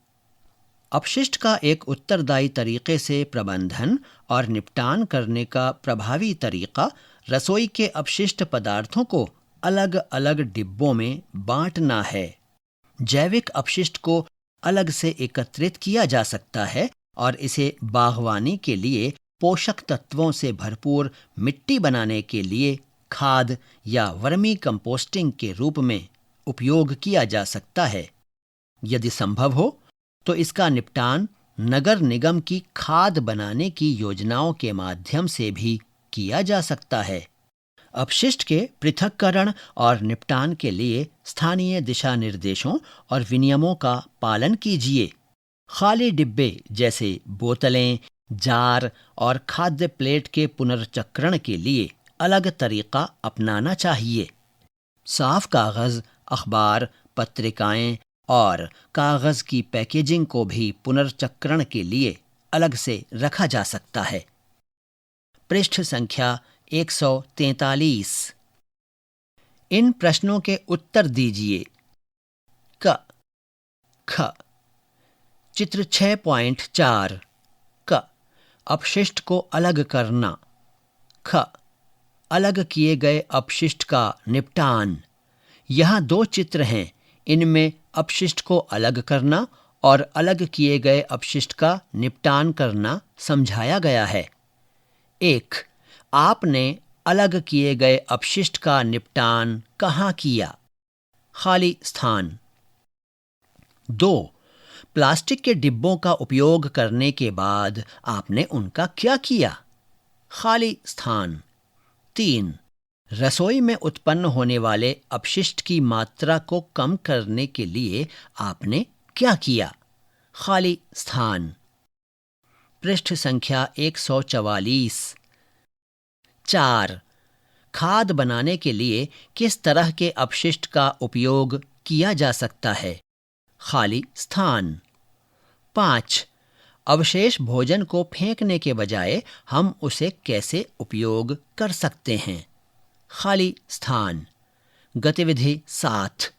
अपशिष्ट का एक उत्तरदायी तरीके से प्रबंधन और निपटान करने का प्रभावी तरीका रसोई के अपशिष्ट पदार्थों को अलग अलग डिब्बों में बांटना है। जैविक अपशिष्ट को अलग से एकत्रित किया जा सकता है और इसे बागवानी के लिए पोषक तत्वों से भरपूर मिट्टी बनाने के लिए खाद या वर्मी कंपोस्टिंग के रूप में उपयोग किया जा सकता है। यदि संभव हो तो इसका निपटान नगर निगम की खाद बनाने की योजनाओं के माध्यम से भी किया जा सकता है। अपशिष्ट के पृथक्करण और निपटान के लिए स्थानीय दिशा निर्देशों और विनियमों का पालन कीजिए। खाली डिब्बे जैसे बोतलें, जार और खाद्य प्लेट के पुनर्चक्रण के लिए अलग तरीका अपनाना चाहिए। साफ कागज, अखबार, पत्रिकाएं और कागज की पैकेजिंग को भी पुनर्चक्रण के लिए अलग से रखा जा सकता है। पृष्ठ संख्या 143। इन प्रश्नों के उत्तर दीजिए। क, ख। चित्र 6.4 क, अपशिष्ट को अलग करना। ख, अलग किए गए अपशिष्ट का निपटान। यहाँ 2 चित्र हैं। इनमें अपशिष्ट को अलग करना और अलग किए गए अपशिष्ट का निपटान करना समझाया गया है। 1. आपने अलग किए गए अपशिष्ट का निपटान कहाँ किया? खाली स्थान। 2. प्लास्टिक के डिब्बों का उपयोग करने के बाद आपने उनका क्या किया? खाली स्थान। 3. रसोई में उत्पन्न होने वाले अपशिष्ट की मात्रा को कम करने के लिए आपने क्या किया? खाली स्थान। पृष्ठ संख्या 144। 4. खाद बनाने के लिए किस तरह के अपशिष्ट का उपयोग किया जा सकता है? खाली स्थान। 5. अवशेष भोजन को फेंकने के बजाय हम उसे कैसे उपयोग कर सकते हैं? खाली स्थान। गतिविधि 7.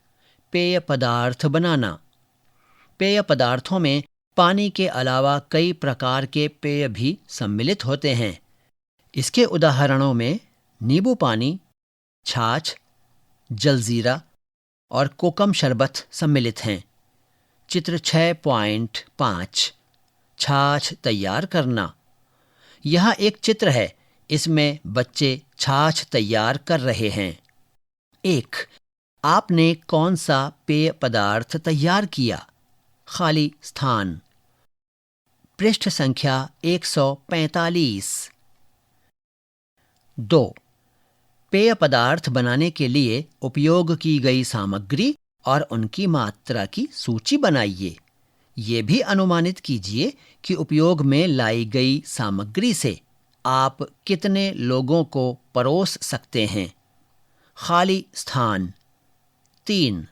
पेय पदार्थ बनाना। पेय पदार्थों में पानी के अलावा कई प्रकार के पेय भी सम्मिलित होते हैं। इसके उदाहरणों में नींबू पानी, छाछ, जलजीरा और कोकम शरबत सम्मिलित हैं। चित्र 6.5 छाछ तैयार करना। यहाँ एक चित्र है। इसमें बच्चे छाछ तैयार कर रहे हैं। 1. आपने कौन सा पेय पदार्थ तैयार किया? खाली स्थान। पृष्ठ संख्या 145। 2. पेय पदार्थ बनाने के लिए उपयोग की गई सामग्री और उनकी मात्रा की सूची बनाइए। ये भी अनुमानित कीजिए कि उपयोग में लाई गई सामग्री से आप कितने लोगों को परोस सकते हैं। खाली स्थान। 3.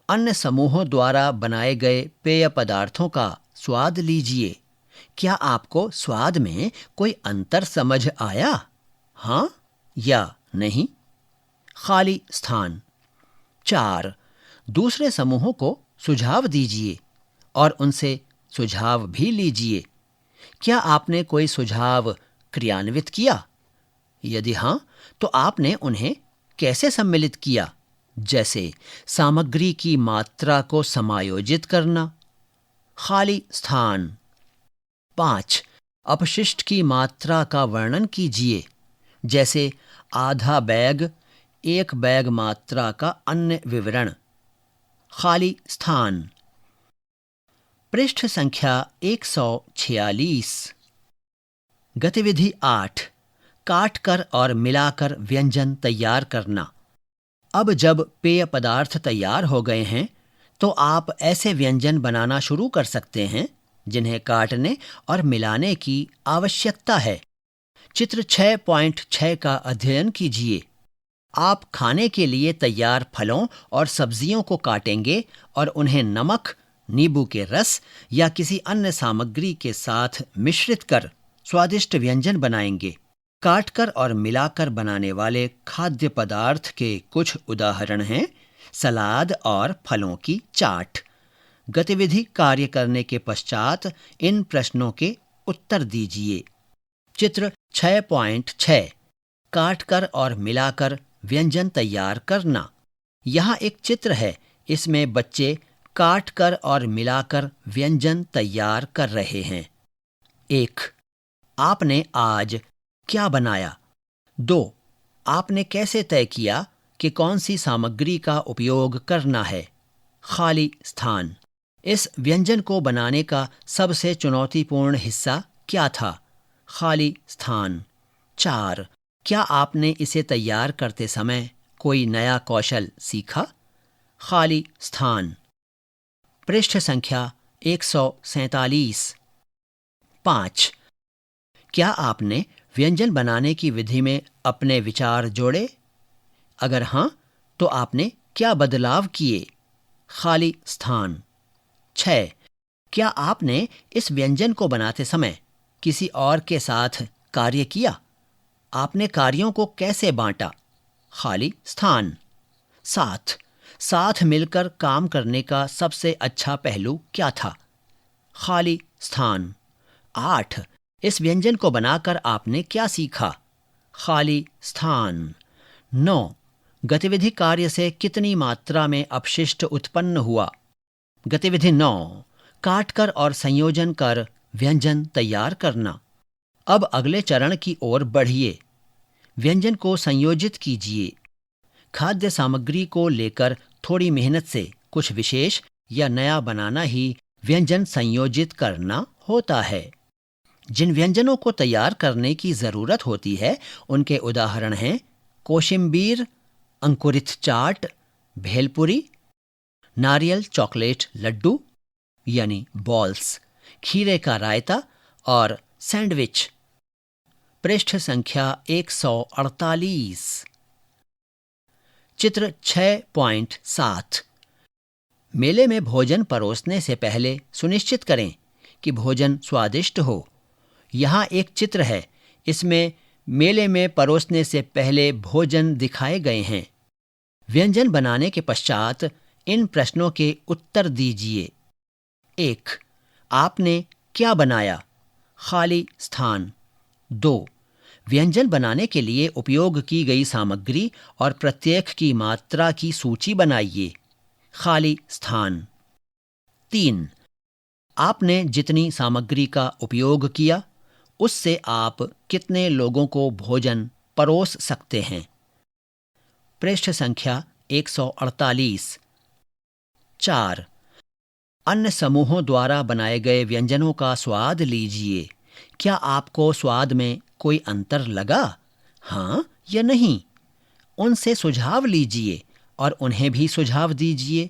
अन्य समूहों द्वारा बनाए गए पेय पदार्थों का स्वाद लीजिए। क्या आपको स्वाद में कोई अंतर समझ आया? हाँ या नहीं? खाली स्थान। 4. दूसरे समूहों को सुझाव दीजिए और उनसे सुझाव भी लीजिए। क्या आपने कोई सुझाव क्रियान्वित किया? यदि हाँ, तो आपने उन्हें कैसे सम्मिलित किया? जैसे सामग्री की मात्रा को समायोजित करना। खाली स्थान। 5. अपशिष्ट की मात्रा का वर्णन कीजिए, जैसे आधा बैग, एक बैग मात्रा का अन्य विवरण। खाली स्थान। पृष्ठ संख्या 146। गतिविधि 8. काटकर और मिलाकर व्यंजन तैयार करना। अब जब पेय पदार्थ तैयार हो गए हैं, तो आप ऐसे व्यंजन बनाना शुरू कर सकते हैं जिन्हें काटने और मिलाने की आवश्यकता है। चित्र 6.6 का अध्ययन कीजिए। आप खाने के लिए तैयार फलों और सब्जियों को काटेंगे और उन्हें नमक, नींबू के रस या किसी अन्य सामग्री के साथ मिश्रित कर स्वादिष्ट व्यंजन बनाएंगे। काटकर और मिलाकर बनाने वाले खाद्य पदार्थ के कुछ उदाहरण हैं सलाद और फलों की चाट। गतिविधि कार्य करने के पश्चात इन प्रश्नों के उत्तर दीजिए। चित्र 6.6 काटकर और मिलाकर व्यंजन तैयार करना। यहाँ एक चित्र है, इसमें बच्चे काटकर और मिलाकर व्यंजन तैयार कर रहे हैं। 1. आपने आज क्या बनाया? 2. आपने कैसे तय किया कि कौन सी सामग्री का उपयोग करना है? खाली स्थान। इस व्यंजन को बनाने का सबसे चुनौतीपूर्ण हिस्सा क्या था? खाली स्थान। 4. क्या आपने इसे तैयार करते समय कोई नया कौशल सीखा? खाली स्थान। पृष्ठ संख्या 147। 5. क्या आपने व्यंजन बनाने की विधि में अपने विचार जोड़े? अगर हाँ, तो आपने क्या बदलाव किए? खाली स्थान। 6. क्या आपने इस व्यंजन को बनाते समय किसी और के साथ कार्य किया? आपने कार्यों को कैसे बांटा? खाली स्थान। 7. साथ मिलकर काम करने का सबसे अच्छा पहलू क्या था? खाली स्थान। 8. इस व्यंजन को बनाकर आपने क्या सीखा? खाली स्थान। 9. गतिविधि कार्य से कितनी मात्रा में अपशिष्ट उत्पन्न हुआ? गतिविधि 9. काटकर और संयोजन कर व्यंजन तैयार करना। अब अगले चरण की ओर बढ़िए। व्यंजन को संयोजित कीजिए। खाद्य सामग्री को लेकर थोड़ी मेहनत से कुछ विशेष या नया बनाना ही व्यंजन संयोजित करना होता है। जिन व्यंजनों को तैयार करने की जरूरत होती है उनके उदाहरण हैं कोशिम्बीर, अंकुरित चाट, भेलपुरी, नारियल चॉकलेट लड्डू यानी बॉल्स, खीरे का रायता और सैंडविच। पृष्ठ संख्या 148। चित्र 6.7 मेले में भोजन परोसने से पहले सुनिश्चित करें कि भोजन स्वादिष्ट हो। यहाँ एक चित्र है, इसमें मेले में परोसने से पहले भोजन दिखाए गए हैं। व्यंजन बनाने के पश्चात इन प्रश्नों के उत्तर दीजिए। 1. आपने क्या बनाया? खाली स्थान। 2. व्यंजन बनाने के लिए उपयोग की गई सामग्री और प्रत्येक की मात्रा की सूची बनाइए। खाली स्थान। 3. आपने जितनी सामग्री का उपयोग किया उससे आप कितने लोगों को भोजन परोस सकते हैं? पृष्ठ संख्या 148। 4. अन्य समूहों द्वारा बनाए गए व्यंजनों का स्वाद लीजिए। क्या आपको स्वाद में कोई अंतर लगा? हाँ या नहीं? उनसे सुझाव लीजिए और उन्हें भी सुझाव दीजिए।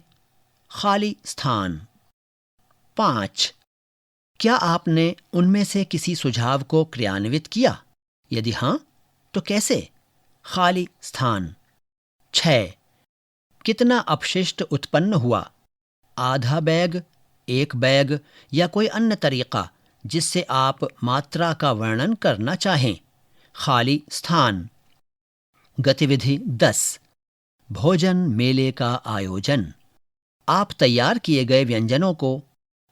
खाली स्थान। 5. क्या आपने उनमें से किसी सुझाव को क्रियान्वित किया? यदि हाँ, तो कैसे? खाली स्थान। 6. कितना अपशिष्ट उत्पन्न हुआ? आधा बैग, एक बैग या कोई अन्य तरीका जिससे आप मात्रा का वर्णन करना चाहें? खाली स्थान। गतिविधि 10. भोजन मेले का आयोजन। आप तैयार किए गए व्यंजनों को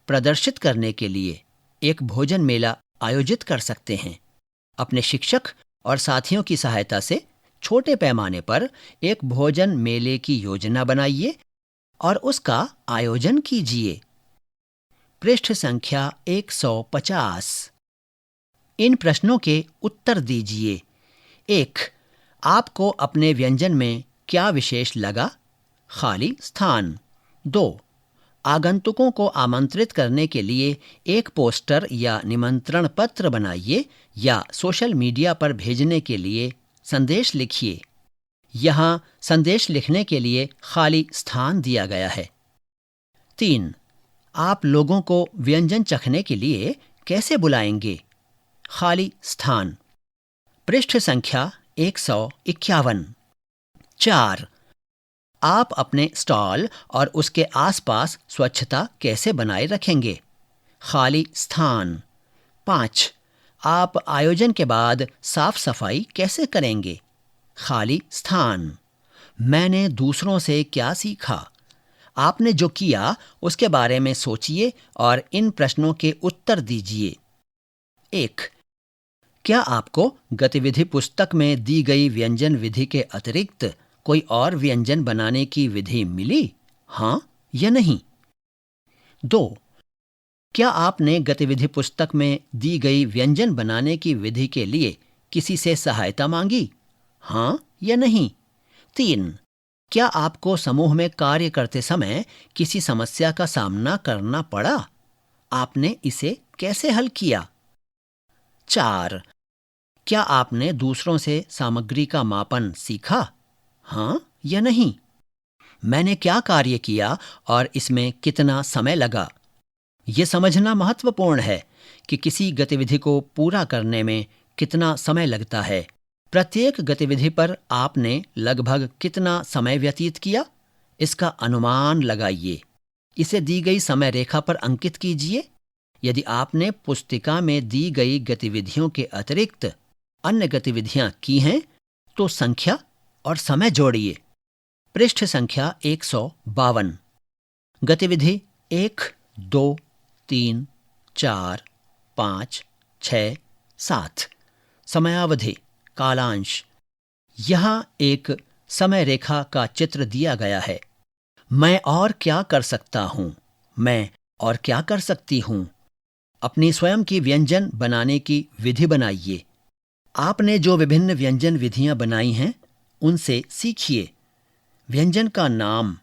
प्रदर्शित करने के लिए एक भोजन मेला आयोजित कर सकते हैं। अपने शिक्षक और साथियों की सहायता से छोटे पैमाने पर एक भोजन मेले की योजना बनाइए और उसका आयोजन कीजिए। पृष्ठ संख्या 150। इन प्रश्नों के उत्तर दीजिए। 1. आपको अपने व्यंजन में क्या विशेष लगा? खाली स्थान। 2. आगंतुकों को आमंत्रित करने के लिए एक पोस्टर या निमंत्रण पत्र बनाइए या सोशल मीडिया पर भेजने के लिए संदेश लिखिए। यहाँ संदेश लिखने के लिए खाली स्थान दिया गया है। 3. आप लोगों को व्यंजन चखने के लिए कैसे बुलाएंगे? खाली स्थान। पृष्ठ संख्या 151। 4. आप अपने स्टॉल और उसके आसपास स्वच्छता कैसे बनाए रखेंगे? खाली स्थान। 5. आप आयोजन के बाद साफ सफाई कैसे करेंगे? खाली स्थान। मैंने दूसरों से क्या सीखा? आपने जो किया उसके बारे में सोचिए और इन प्रश्नों के उत्तर दीजिए। 1. क्या आपको गतिविधि पुस्तक में दी गई व्यंजन विधि के अतिरिक्त कोई और व्यंजन बनाने की विधि मिली? हाँ या नहीं? 2. क्या आपने गतिविधि पुस्तक में दी गई व्यंजन बनाने की विधि के लिए किसी से सहायता मांगी? हाँ या नहीं? 3. क्या आपको समूह में कार्य करते समय किसी समस्या का सामना करना पड़ा? आपने इसे कैसे हल किया? 4. क्या आपने दूसरों से सामग्री का मापन सीखा? हाँ या नहीं? मैंने क्या कार्य किया और इसमें कितना समय लगा? ये समझना महत्वपूर्ण है कि किसी गतिविधि को पूरा करने में कितना समय लगता है। प्रत्येक गतिविधि पर आपने लगभग कितना समय व्यतीत किया, इसका अनुमान लगाइए। इसे दी गई समय रेखा पर अंकित कीजिए। यदि आपने पुस्तिका में दी गई गतिविधियों के अतिरिक्त अन्य गतिविधियां की हैं, तो संख्या और समय जोड़िए। पृष्ठ संख्या 152। गतिविधि 1, 2, 3, 4, 5, 6, 7। समयावधि कालांश। यहाँ एक समय रेखा का चित्र दिया गया है। मैं और क्या कर सकता हूँ? मैं और क्या कर सकती हूँ? अपनी स्वयं की व्यंजन बनाने की विधि बनाइए। आपने जो विभिन्न व्यंजन विधियां बनाई हैं, उनसे सीखिए। व्यंजन का नाम,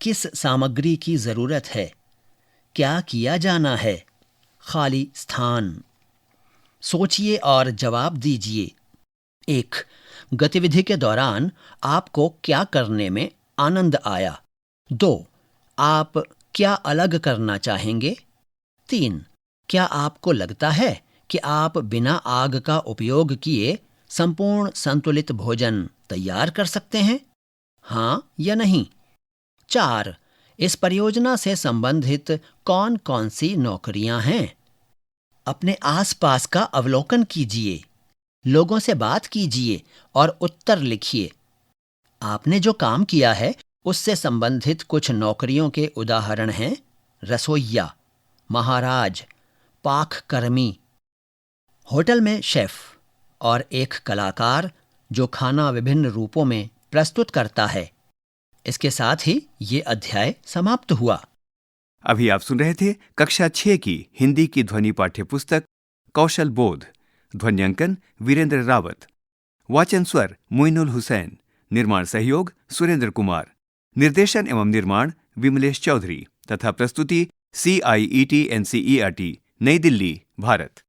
किस सामग्री की जरूरत है, क्या किया जाना है? खाली स्थान। सोचिए और जवाब दीजिए। 1. गतिविधि के दौरान आपको क्या करने में आनंद आया? 2. आप क्या अलग करना चाहेंगे? 3. क्या आपको लगता है कि आप बिना आग का उपयोग किए संपूर्ण संतुलित भोजन तैयार कर सकते हैं? हाँ या नहीं? 4. इस परियोजना से संबंधित कौन कौन सी नौकरियां हैं? अपने आसपास का अवलोकन कीजिए, लोगों से बात कीजिए और उत्तर लिखिए। आपने जो काम किया है उससे संबंधित कुछ नौकरियों के उदाहरण हैं: रसोइया, महाराज, पाककर्मी, होटल में शेफ और एक कलाकार जो खाना विभिन्न रूपों में प्रस्तुत करता है। इसके साथ ही ये अध्याय समाप्त हुआ। अभी आप सुन रहे थे कक्षा 6 की हिंदी की ध्वनि पाठ्य पुस्तक कौशल बोध। ध्वन्यांकन वीरेंद्र रावत। वाचन स्वर मोइनुल हुसैन। निर्माण सहयोग सुरेंद्र कुमार। निर्देशन एवं निर्माण विमलेश चौधरी तथा प्रस्तुति CIET NCERT, नई दिल्ली, भारत।